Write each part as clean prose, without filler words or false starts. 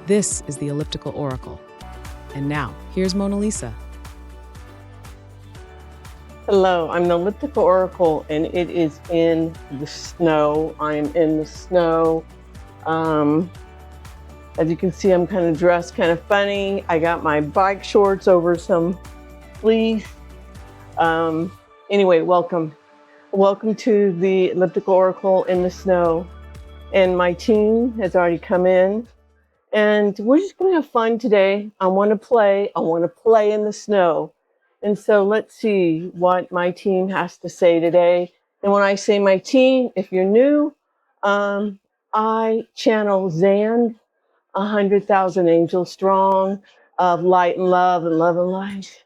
This is the Elliptical Oracle. And now, here's MonaLisa. Hello, I'm the Elliptical Oracle, and it is in the snow. I am in the snow. As you can see, I'm kind of dressed kind of funny. I got my bike shorts over some fleece. Anyway, welcome. Welcome to the Elliptical Oracle in the snow. And my team has already come in. And we're just going to have fun today. I want to play in the snow. And so let's see what my team has to say today. And when I say my team, if you're new, I channel Xand, 100,000 angels strong, of light and love and love and light.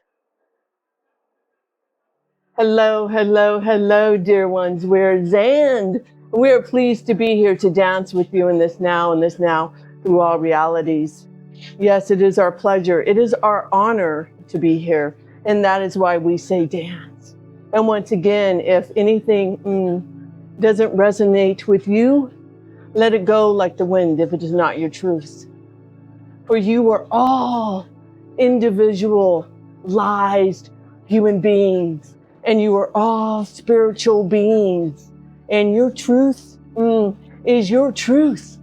Hello, hello, hello, dear ones. We're Xand. We are pleased to be here to dance with you in this now through all realities. Yes, it is our pleasure. It is our honor to be here. And that is why we say dance. And once again, if anything doesn't resonate with you, let it go like the wind if it is not your truth. For you are all individualized human beings, and you are all spiritual beings. And your truth is your truth.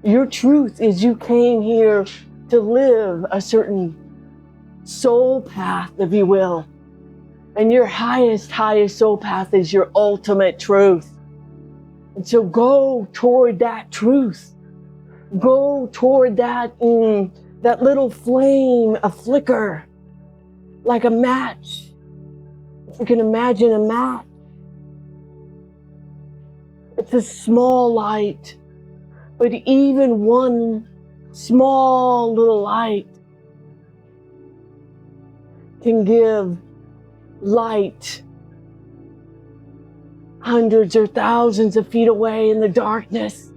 Your truth is you came here to live a certain soul path, if you will. And your highest soul path is your ultimate truth. And so go toward that truth. Go toward that, that little flame, a flicker, like a match. If you can imagine a match. It's a small light. But even one small little light can give light hundreds or thousands of feet away in the darkness.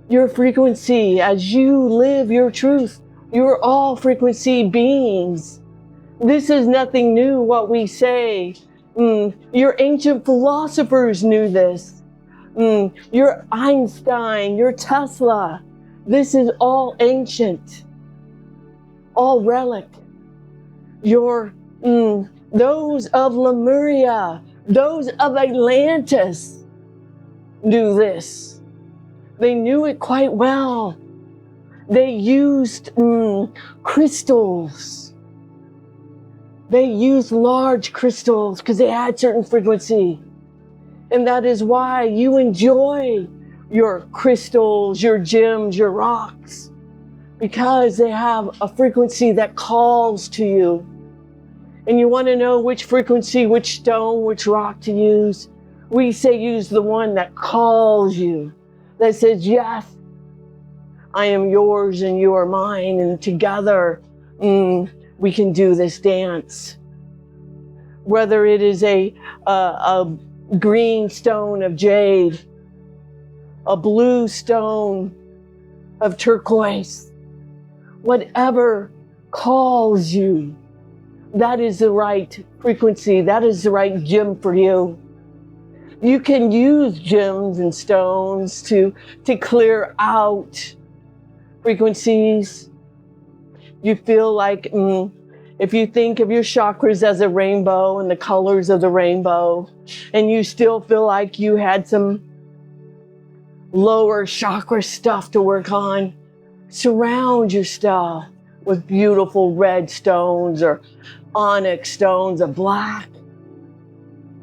Your frequency, as you live your truth, you're all frequency beings. This is nothing new, what we say. Your ancient philosophers knew this. Your Einstein, your Tesla, this is all ancient, all relic. Your, those of Lemuria, those of Atlantis knew this. They knew it quite well. They used crystals. They used large crystals because they had certain frequency. And that is why you enjoy your crystals, your gems, your rocks, because they have a frequency that calls to you. And you want to know which frequency, which stone, which rock to use. We say use the one that calls you, that says, yes, I am yours and you are mine. And together we can do this dance. Whether it is a green stone of jade, a blue stone of turquoise, whatever calls you, that is the right frequency, that is the right gem for you. You can use gems and stones to clear out frequencies. You feel like, if you think of your chakras as a rainbow and the colors of the rainbow, and you still feel like you had some lower chakra stuff to work on, surround your stuff with beautiful red stones or onyx stones or black,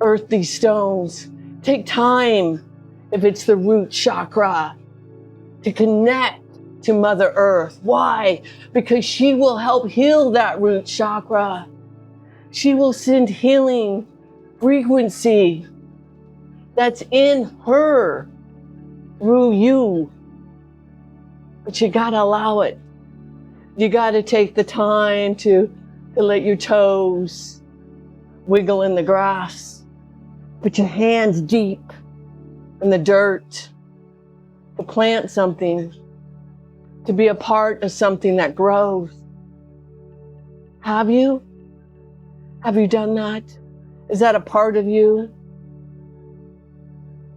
earthy stones. Take time, if it's the root chakra, to connect to Mother Earth. Why? Because she will help heal that root chakra. She will send healing frequency that's in her through you. But you gotta allow it. You gotta take the time to let your toes wiggle in the grass. Put your hands deep in the dirt to plant something, to be a part of something that grows. Have you? Have you done that? Is that a part of you?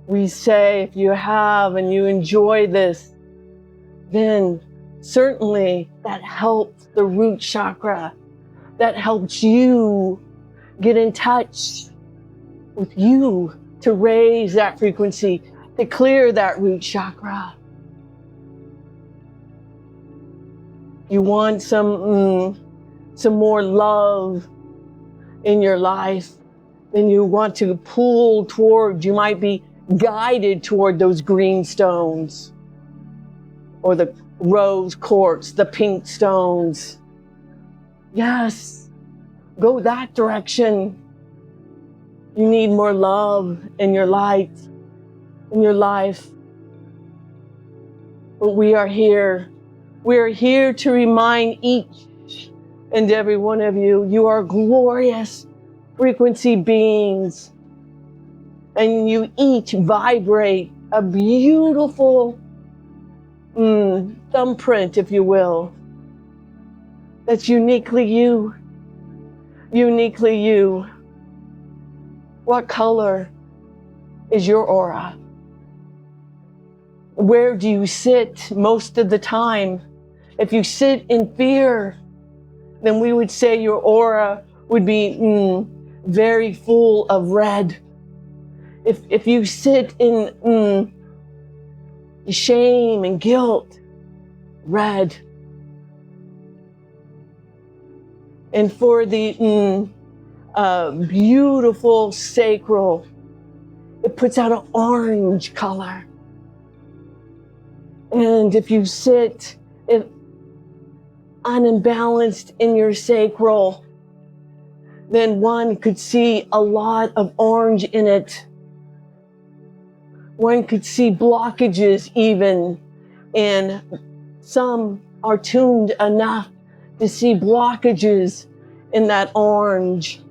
We say if you have and you enjoy this, then certainly that helps the root chakra. That helps you get in touch with you to raise that frequency, to clear that root chakra. You want some more love in your life, then you want to pull toward, you might be guided toward those green stones or the rose quartz, the pink stones. Yes, go that direction. You need more love in your light, in your life. But we are here. We are here to remind each and every one of you, you are glorious frequency beings. And you each vibrate a beautiful thumbprint, if you will, that's uniquely you. Uniquely you. What color is your aura? Where do you sit most of the time? If you sit in fear, then we would say your aura would be very full of red. If you sit in shame and guilt, red. And for the beautiful sacral, it puts out an orange color. And if you sit unimbalanced in your sacral, then one could see a lot of orange in it. One could see blockages even, and some are tuned enough to see blockages in that orange.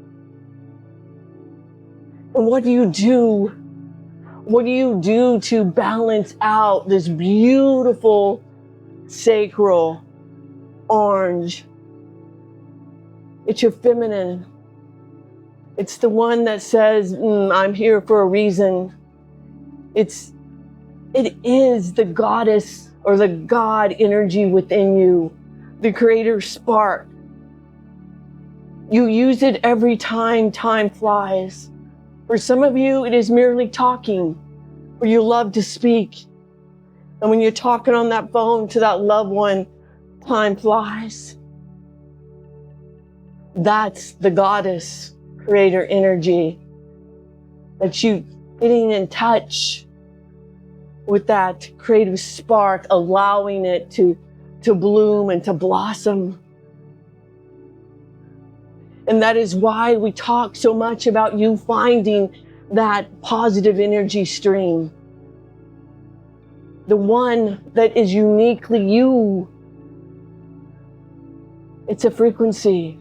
And what do you do? What do you do to balance out this beautiful sacral orange? It's your feminine. It's the one that says, I'm here for a reason. It is the goddess or the God energy within you, the creator spark. You use it every time time flies. For some of you, it is merely talking, or you love to speak. And when you're talking on that phone to that loved one, time flies. That's the goddess creator energy. That you getting in touch with that creative spark, allowing it to bloom and to blossom. And that is why we talk so much about you finding that positive energy stream. The one that is uniquely you. It's a frequency.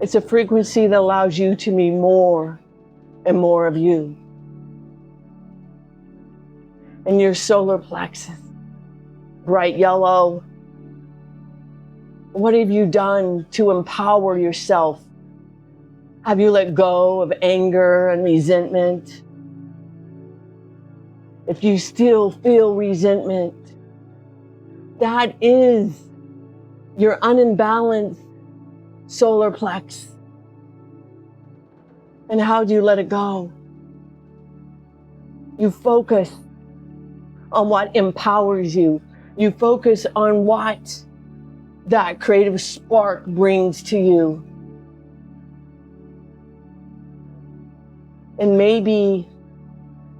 It's a frequency that allows you to be more and more of you. And your solar plexus, bright yellow. What have you done to empower yourself? Have you let go of anger and resentment? If you still feel resentment, that is your unimbalanced solar plex. And how do you let it go? You focus on what empowers you. You focus on what that creative spark brings to you. And maybe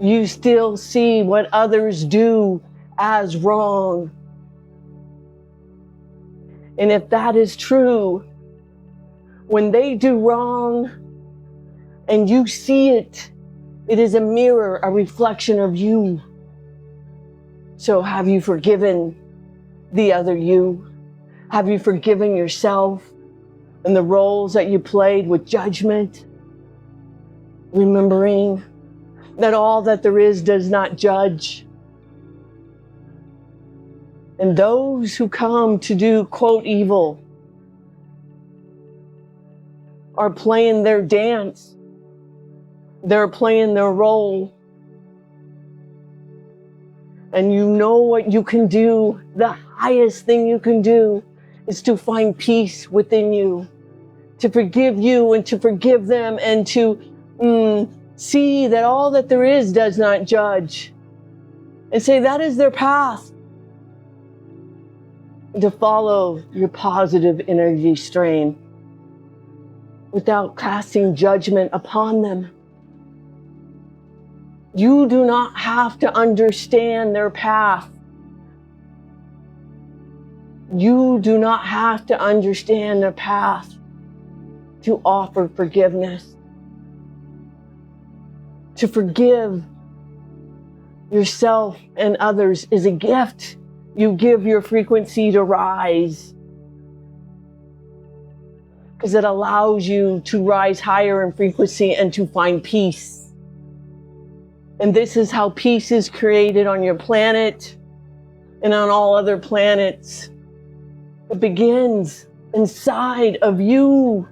you still see what others do as wrong. And if that is true, when they do wrong and you see it, it is a mirror, a reflection of you. So have you forgiven the other you? Have you forgiven yourself and the roles that you played with judgment? Remembering that all that there is does not judge. And those who come to do, quote, evil are playing their dance. They're playing their role. And you know what you can do. The highest thing you can do is to find peace within you, to forgive you and to forgive them, and to see that all that there is does not judge, and say that is their path, and to follow your positive energy stream without casting judgment upon them. You do not have to understand their path. You do not have to understand their path to offer forgiveness. To forgive yourself and others is a gift. You give your frequency to rise, because it allows you to rise higher in frequency and to find peace. And this is how peace is created on your planet and on all other planets. It begins inside of you.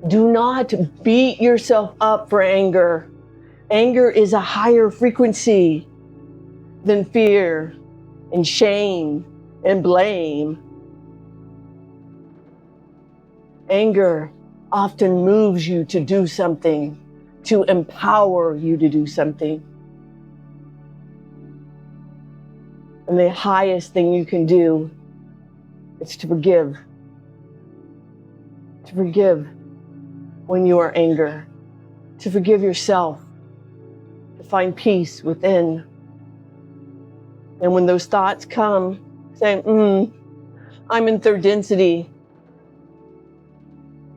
Do not beat yourself up for anger. Anger is a higher frequency than fear and shame and blame. Anger often moves you to do something, to empower you to do something. And the highest thing you can do is to forgive. To forgive when you are angry. To forgive yourself. To find peace within. And when those thoughts come, say, I'm in third density.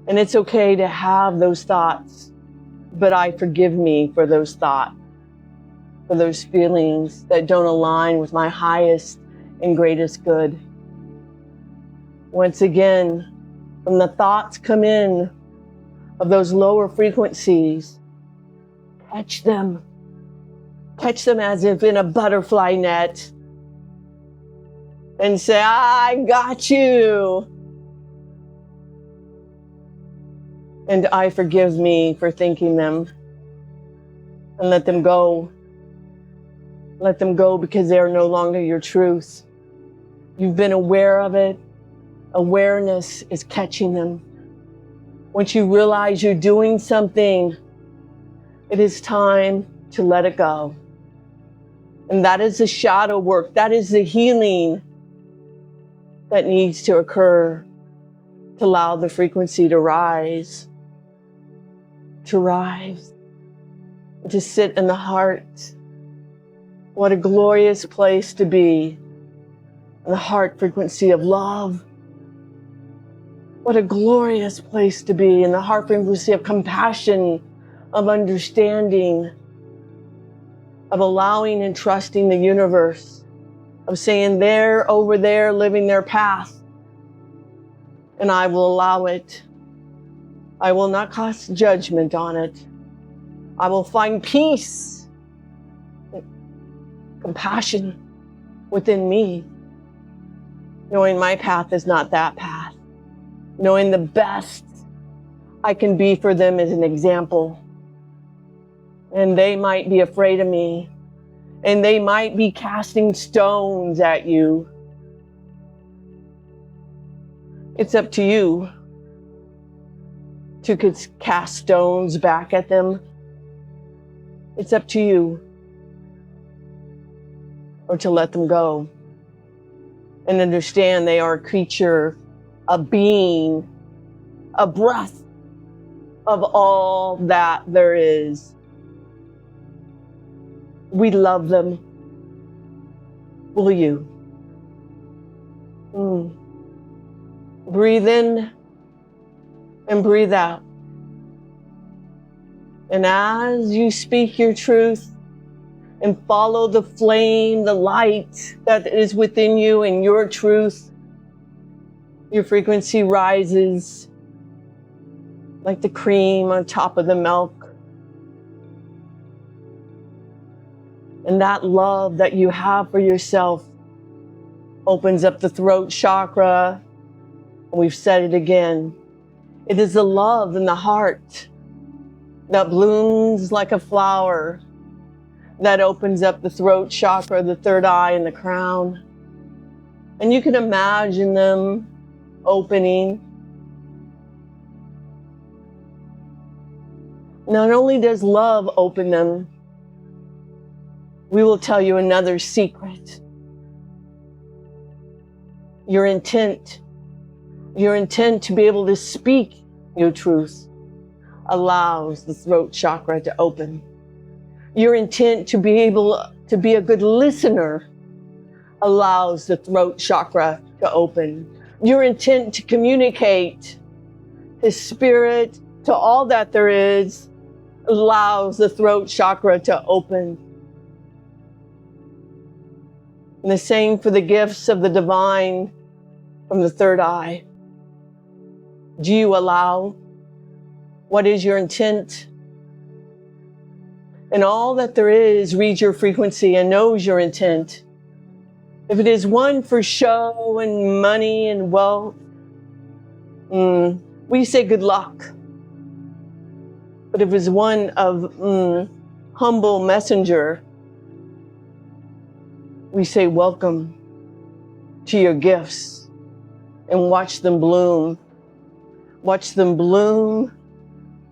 And it's okay to have those thoughts, but I forgive me for those thoughts, for those feelings that don't align with my highest and greatest good. Once again, when the thoughts come in of those lower frequencies, catch them. Catch them as if in a butterfly net and say, I got you. And I forgive me for thinking them, and let them go. Let them go, because they are no longer your truth. You've been aware of it. Awareness is catching them. Once you realize you're doing something, it is time to let it go. And that is the shadow work. That is the healing that needs to occur to allow the frequency to rise. To rise, to sit in the heart. What a glorious place to be, in the heart frequency of love. What a glorious place to be, in the heart frequency of compassion, of understanding, of allowing and trusting the universe, of saying they're over there living their path, and I will allow it. I will not cast judgment on it. I will find peace, compassion within me, knowing my path is not that path, knowing the best I can be for them as an example. And they might be afraid of me, and they might be casting stones at you. It's up to you to cast stones back at them. It's up to you. Or to let them go and understand they are a creature, a being, a breath of all that there is. We love them. Will you? Breathe in and breathe out. And as you speak your truth and follow the flame, the light that is within you and your truth, your frequency rises like the cream on top of the milk. And that love that you have for yourself opens up the throat chakra. We've said it again. It is the love in the heart that blooms like a flower, That opens up the throat chakra, the third eye, and the crown. And you can imagine them opening. Not only does love open them, we will tell you another secret. Your intent to be able to speak your truth allows the throat chakra to open. Your intent to be able to be a good listener allows the throat chakra to open. Your intent to communicate to spirit, to all that there is, allows the throat chakra to open. And the same for the gifts of the divine from the third eye. Do you allow? What is your intent? And all that there is reads your frequency and knows your intent. If it is one for show and money and wealth, we say good luck. But if it's one of humble messenger, we say welcome to your gifts and watch them bloom. Watch them bloom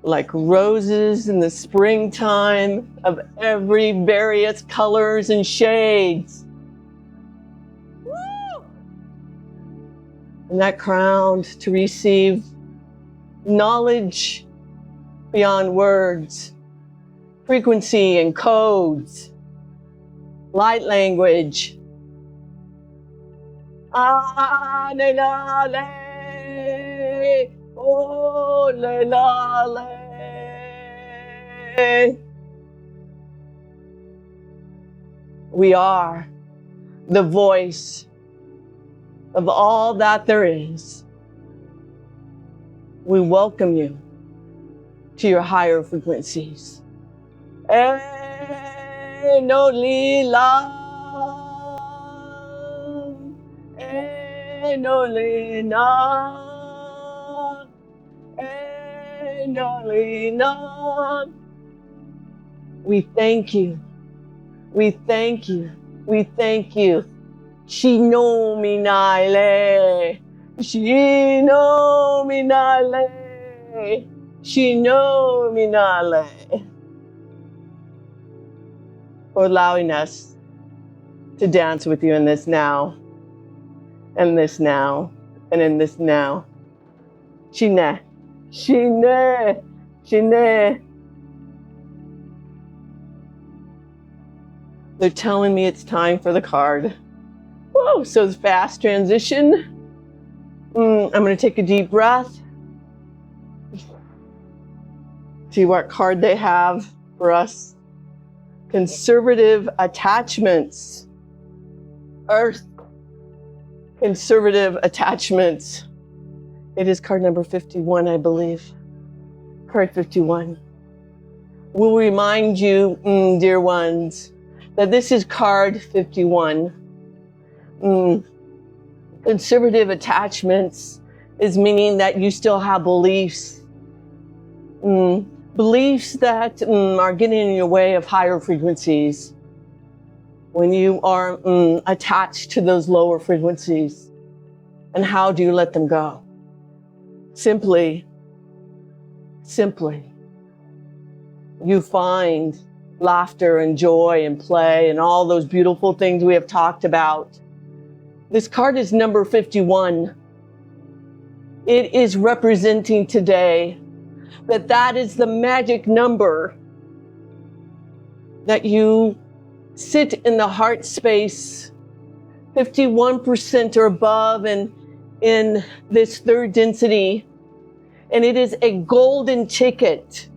like roses in the springtime of every various colors and shades. Woo! And that crowned to receive knowledge beyond words, frequency and codes, light language. Ah, le la le, oh le la le. We are the voice of all that there is. We welcome you to your higher frequencies. No lila, no lina, no lina. We thank you. We thank you. We thank you. Shino minale, shino minale, shino minale. For allowing us to dance with you in this now, and this now, and in this now. Shine, shine, shine. They're telling me it's time for the card. Whoa, so it's fast transition. I'm gonna take a deep breath. See what card they have for us. Conservative attachments. Earth. Conservative attachments. It is card number 51, I believe. Card 51. We'll remind you, dear ones, that this is card 51. Conservative attachments is meaning that you still have beliefs. Beliefs that are getting in your way of higher frequencies. When you are attached to those lower frequencies. And how do you let them go? Simply, you find laughter and joy and play and all those beautiful things we have talked about. This card is number 51. It is representing today that is the magic number that you sit in the heart space 51% or above and in this third density. And it is a golden ticket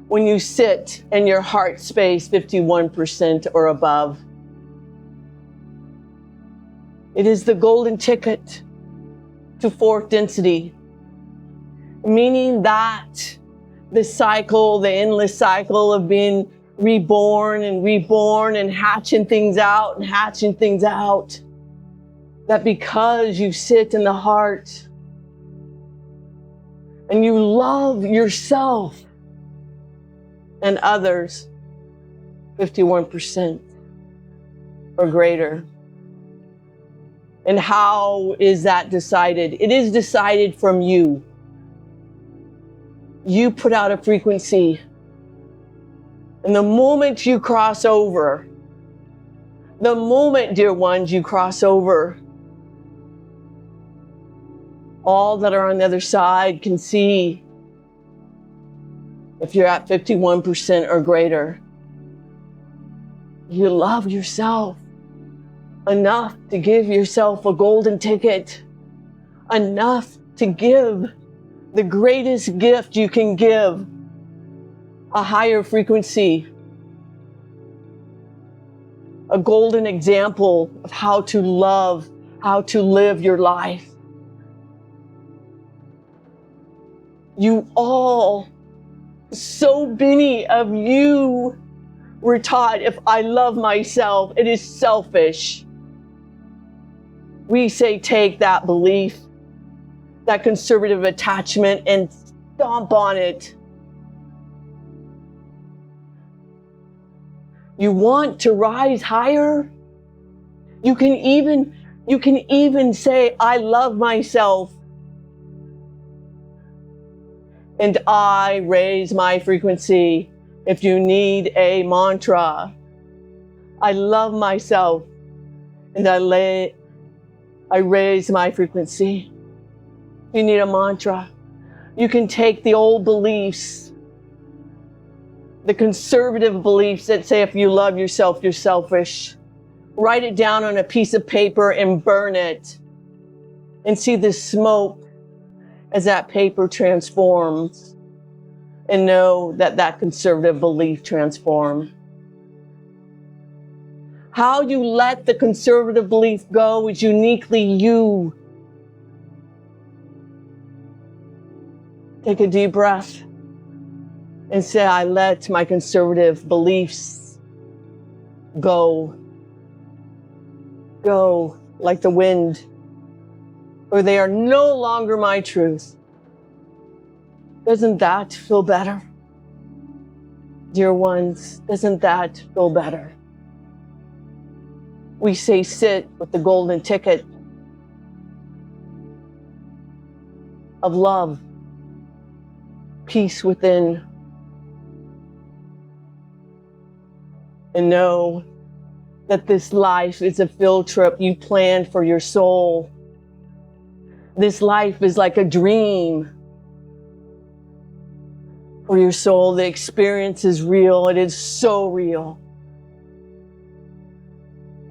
when you sit in your heart space 51% or above. It is the golden ticket to fourth density, meaning that the cycle, the endless cycle of being reborn and hatching things out, that because you sit in the heart and you love yourself and others, 51% or greater. And how is that decided? It is decided from you. You put out a frequency. And the moment you cross over, the moment, dear ones, you cross over, all that are on the other side can see if you're at 51% or greater. You love yourself enough to give yourself a golden ticket, enough to give the greatest gift you can give, a higher frequency, a golden example of how to love, how to live your life. You all, so many of you were taught, if I love myself, it is selfish. We say take that belief, that conservative attachment, and stomp on it. You want to rise higher? You can even say, I love myself. And I raise my frequency. If you need a mantra, I love myself, and I raise my frequency. You need a mantra. You can take the old beliefs, the conservative beliefs that say if you love yourself, you're selfish. Write it down on a piece of paper and burn it. And see the smoke as that paper transforms. And know that that conservative belief transforms. How you let the conservative belief go is uniquely you. Take a deep breath and say, I let my conservative beliefs go. Go like the wind, or they are no longer my truth. Doesn't that feel better? Dear ones, doesn't that feel better? We say sit with the golden ticket of love, peace within, and know that this life is a field trip you planned for your soul. This life is like a dream for your soul. The experience is real. It is so real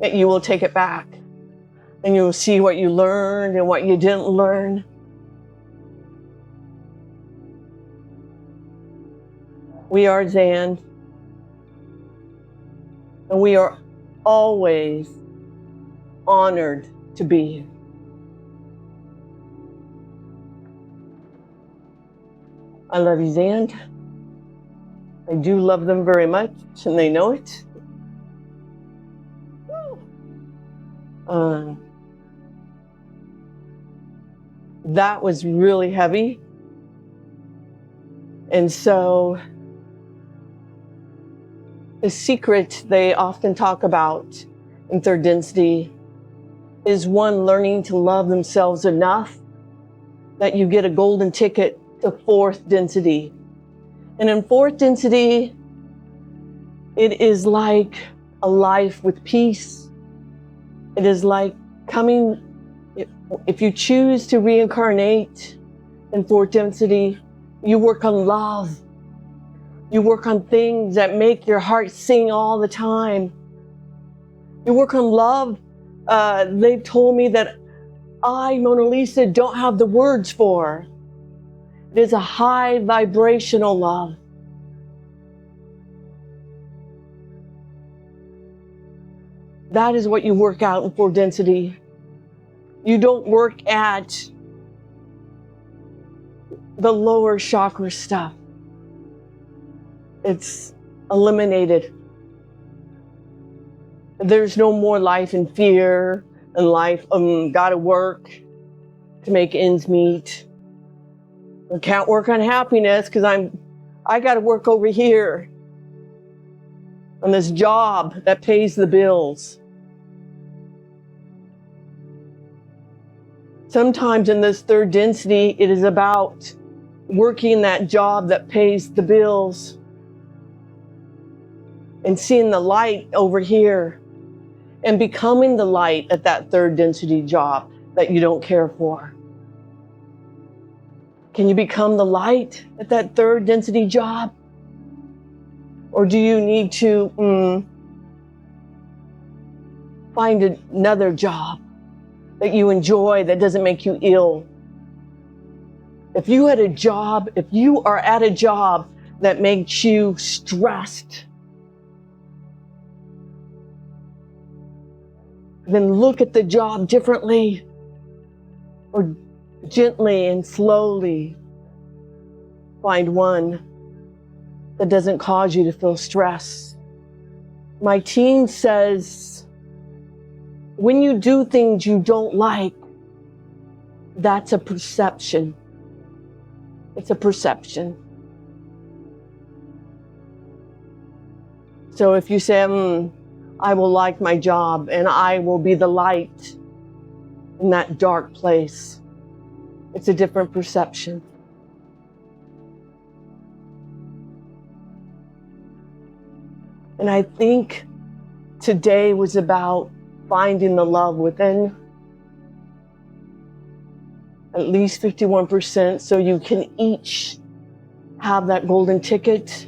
that you will take it back and you will see what you learned and what you didn't learn. We are Xand, and we are always honored to be here. I love you, Xand. I do love them very much, and they know it. That was really heavy. And so the secret they often talk about in third density is one, learning to love themselves enough that you get a golden ticket to fourth density. And in fourth density, it is like a life with peace. It is like coming, if you choose to reincarnate in fourth density, you work on love. You work on things that make your heart sing all the time. You work on love. They've told me that I, MonaLisa, don't have the words for. It is a high vibrational love. That is what you work out in fourth density. You don't work at the lower chakra stuff. It's eliminated. There's no more life in fear and life, gotta work to make ends meet. I can't work on happiness because I gotta work over here. on this job that pays the bills. Sometimes in this third density, it is about working that job that pays the bills and seeing the light over here and becoming the light at that third density job that you don't care for. Can you become the light at that third density job? Or do you need to find another job that you enjoy, that doesn't make you ill? If you are at a job that makes you stressed, then look at the job differently, or gently and slowly find one that doesn't cause you to feel stress. My team says, when you do things you don't like, that's a perception. It's a perception. So if you say, I will like my job and I will be the light in that dark place, it's a different perception. And I think today was about finding the love within at least 51%, so you can each have that golden ticket.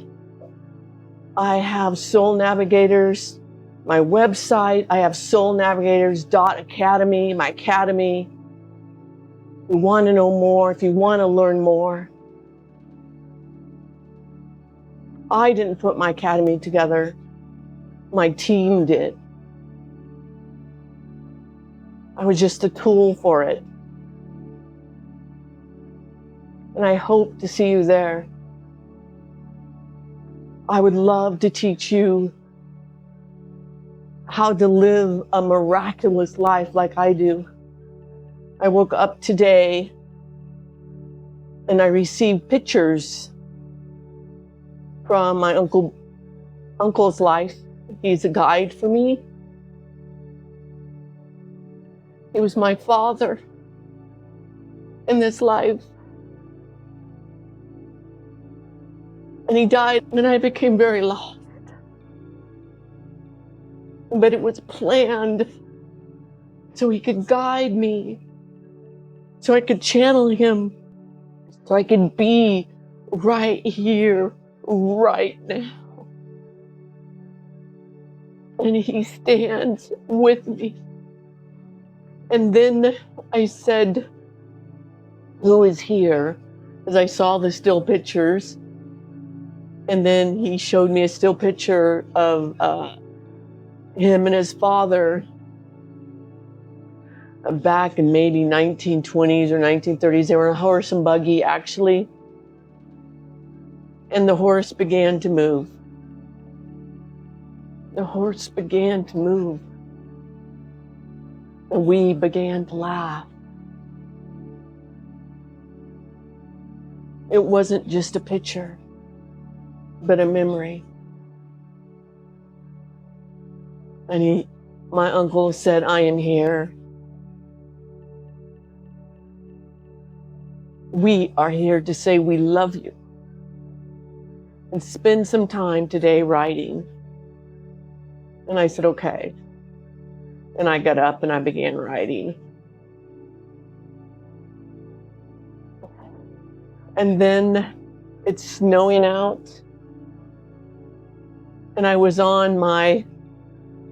I have Soul Navigators, my website. I have soulnavigators.academy, my academy. If you want to know more, if you want to learn more. I didn't put my academy together. My team did. I was just a tool for it. And I hope to see you there. I would love to teach you how to live a miraculous life like I do. I woke up today and I received pictures from my uncle's life. He's a guide for me. He was my father in this life. And he died, and I became very lost. But it was planned so he could guide me, so I could channel him, so I could be right here, right now. And he stands with me. And then I said, who is here? As I saw the still pictures. And then he showed me a still picture of him and his father back in maybe 1920s or 1930s. They were in a horse and buggy, actually. And the horse began to move. The horse began to move. And we began to laugh. It wasn't just a picture, but a memory. And my uncle said, I am here. We are here to say we love you. And spend some time today writing. And I said, okay. And I got up and I began writing. And then it's snowing out. And I was on my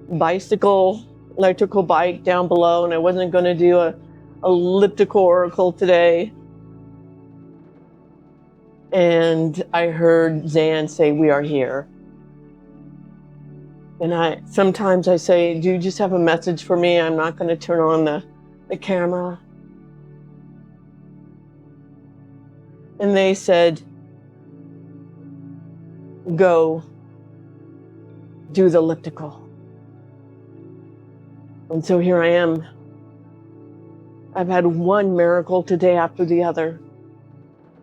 electrical bike down below, and I wasn't going to do a elliptical oracle today. And I heard Xand say, we are here. And sometimes I say, do you just have a message for me? I'm not going to turn on the camera. And they said, go do the elliptical. And so here I am. I've had one miracle today after the other.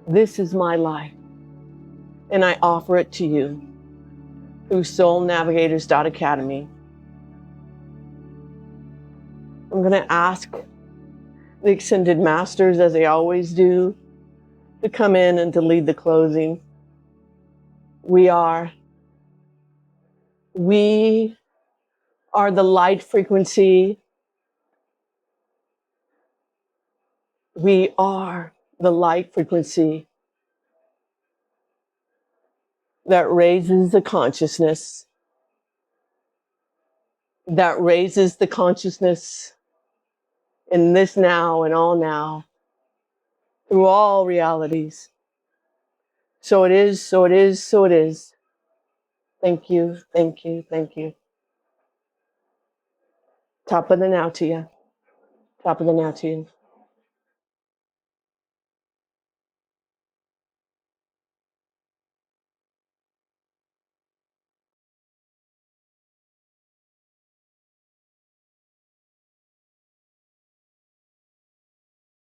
This is my life. And I offer it to you. through soulnavigators.academy. I'm going to ask the Extended Masters, as they always do, to come in and to lead the closing. We are the light frequency. We are the light frequency that raises the consciousness, in this now and all now, through all realities. So it is, so it is, so it is. Thank you, thank you, thank you. Top of the now to you. Top of the now to you.